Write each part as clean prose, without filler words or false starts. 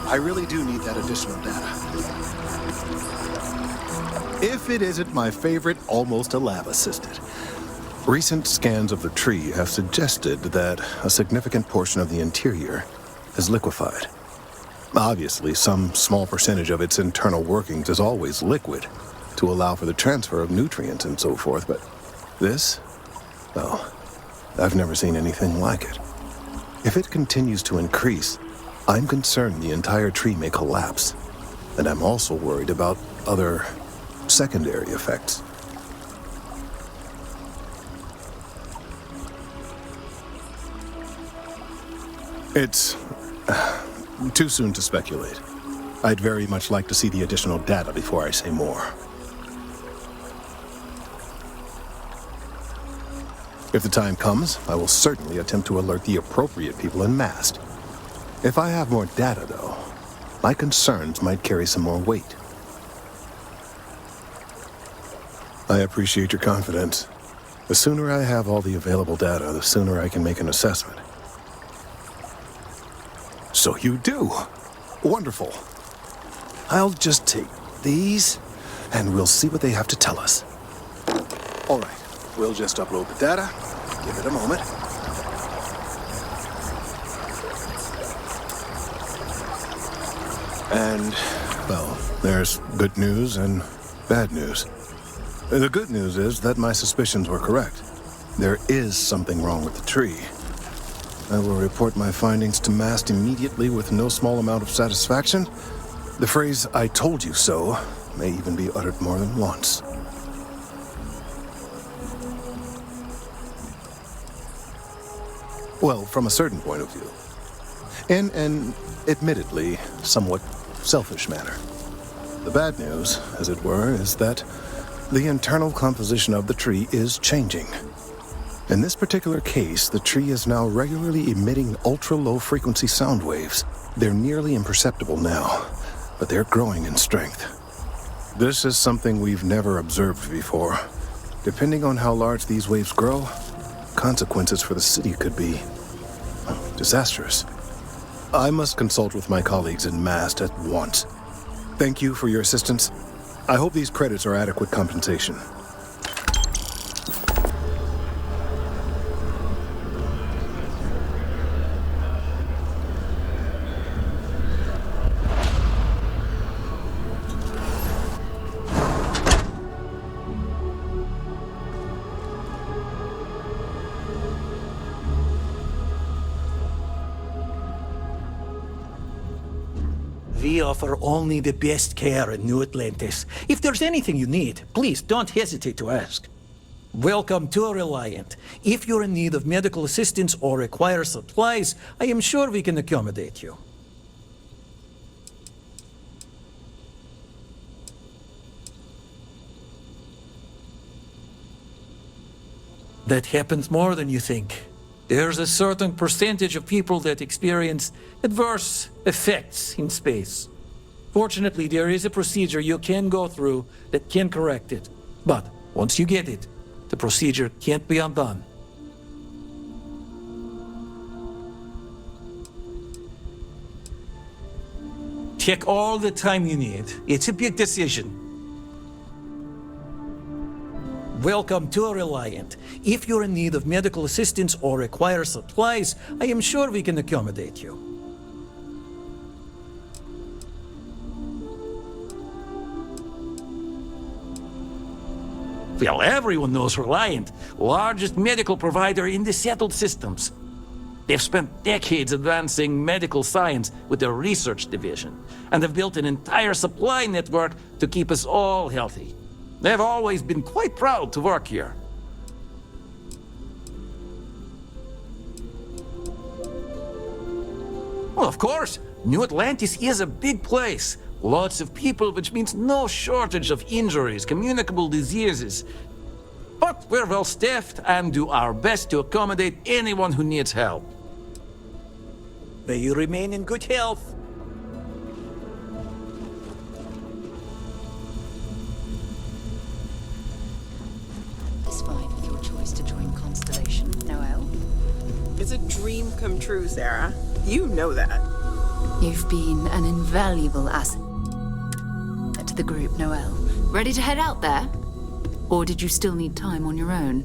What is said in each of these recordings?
I really do need that additional data. If it isn't my favorite almost a lab assisted. Recent scans of the tree have suggested that a significant portion of the interior is liquefied. Obviously, some small percentage of its internal workings is always liquid to allow for the transfer of nutrients and so forth, but this? Oh, I've never seen anything like it. If it continues to increase, I'm concerned the entire tree may collapse, and I'm also worried about other secondary effects. It's too soon to speculate. I'd very much like to see the additional data before I say more. If the time comes, I will certainly attempt to alert the appropriate people en masse. If I have more data, though, my concerns might carry some more weight. I appreciate your confidence. The sooner I have all the available data, the sooner I can make an assessment. So you do. Wonderful. I'll just take these, and we'll see what they have to tell us. All right. We'll just upload the data. Give it a moment. And, well, there's good news and bad news. The good news is that my suspicions were correct. There is something wrong with the tree. I will report my findings to MAST immediately with no small amount of satisfaction. The phrase, "I told you so," may even be uttered more than once. Well, from a certain point of view. In an, admittedly, somewhat selfish manner. The bad news, as it were, is that the internal composition of the tree is changing. In this particular case, the tree is now regularly emitting ultra-low frequency sound waves. They're nearly imperceptible now, but they're growing in strength. This is something we've never observed before. Depending on how large these waves grow, consequences for the city could be disastrous. I must consult with my colleagues in MAST at once. Thank you for your assistance. I hope these credits are adequate compensation. We offer only the best care in New Atlantis. If there's anything you need, please don't hesitate to ask. Welcome to Reliant. If you're in need of medical assistance or require supplies, I am sure we can accommodate you. That happens more than you think. There's a certain percentage of people that experience adverse effects in space. Fortunately, there is a procedure you can go through that can correct it. But once you get it, the procedure can't be undone. Take all the time you need. It's a big decision. Welcome to Reliant. If you're in need of medical assistance or require supplies, I am sure we can accommodate you. Well, everyone knows Reliant, largest medical provider in the settled systems. They've spent decades advancing medical science with their research division, and have built an entire supply network to keep us all healthy. They've always been quite proud to work here. Well, of course, New Atlantis is a big place. Lots of people, which means no shortage of injuries, communicable diseases. But we're well staffed and do our best to accommodate anyone who needs help. May you remain in good health. Satisfied with your choice to join Constellation, Noel? It's a dream come true, Sarah. You know that. You've been an invaluable asset to the group, Noel. Ready to head out there? Or did you still need time on your own?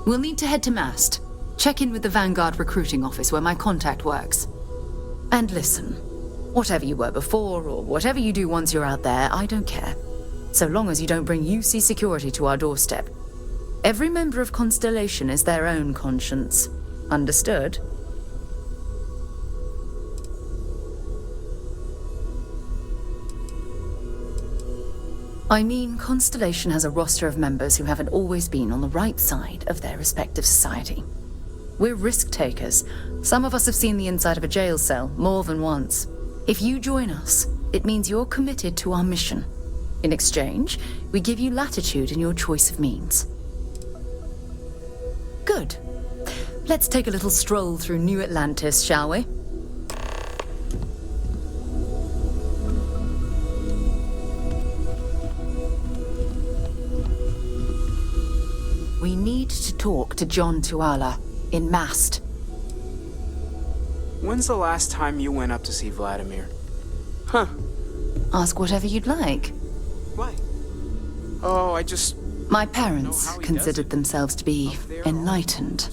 We'll need to head to Mast. Check in with the Vanguard recruiting office where my contact works. And listen, whatever you were before or whatever you do once you're out there, I don't care. So long as you don't bring UC security to our doorstep. Every member of Constellation is their own conscience. Understood? I mean, Constellation has a roster of members who haven't always been on the right side of their respective society. We're risk takers. Some of us have seen the inside of a jail cell more than once. If you join us, it means you're committed to our mission. In exchange, we give you latitude in your choice of means. Good. Let's take a little stroll through New Atlantis, shall we? We need to talk to John Tuala in Mast. When's the last time you went up to see Vladimir? Huh. Ask whatever you'd like. Why? Oh, I just... My parents considered themselves to be enlightened,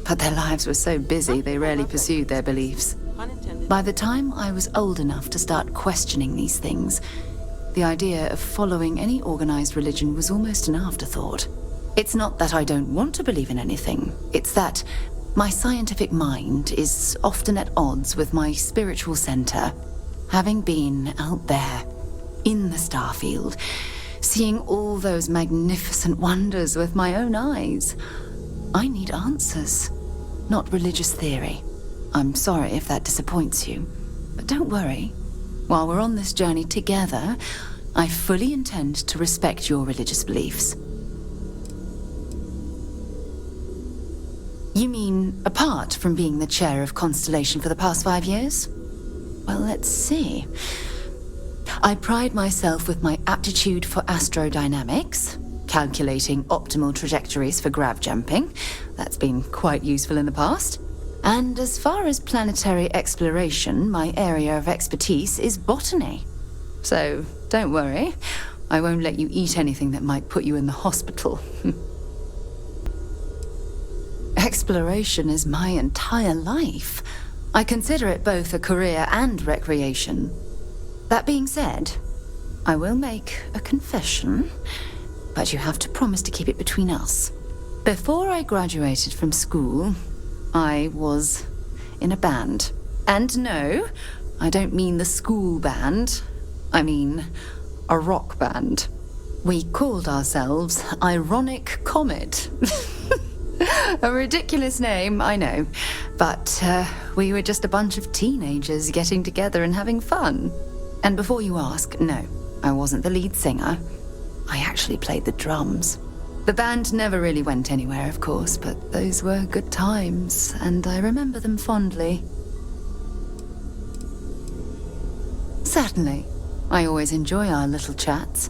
but their lives were so busy they rarely pursued their beliefs. By the time I was old enough to start questioning these things, the idea of following any organized religion was almost an afterthought. It's not that I don't want to believe in anything, it's that my scientific mind is often at odds with my spiritual center. Having been out there, in the Starfield, seeing all those magnificent wonders with my own eyes, I need answers, not religious theory. I'm sorry if that disappoints you, but don't worry. While we're on this journey together, I fully intend to respect your religious beliefs. You mean, apart from being the chair of Constellation for the past 5 years? Well, let's see. I pride myself with my aptitude for astrodynamics, calculating optimal trajectories for grav jumping. That's been quite useful in the past. And as far as planetary exploration, my area of expertise is botany. So, don't worry. I won't let you eat anything that might put you in the hospital. Exploration is my entire life. I consider it both a career and recreation. That being said, I will make a confession, but you have to promise to keep it between us. Before I graduated from school, I was in a band. And no, I don't mean the school band. I mean a rock band. We called ourselves Ironic Comet. A ridiculous name, I know. But we were just a bunch of teenagers getting together and having fun. And before you ask, no, I wasn't the lead singer. I actually played the drums. The band never really went anywhere, of course, but those were good times, and I remember them fondly. Certainly. I always enjoy our little chats.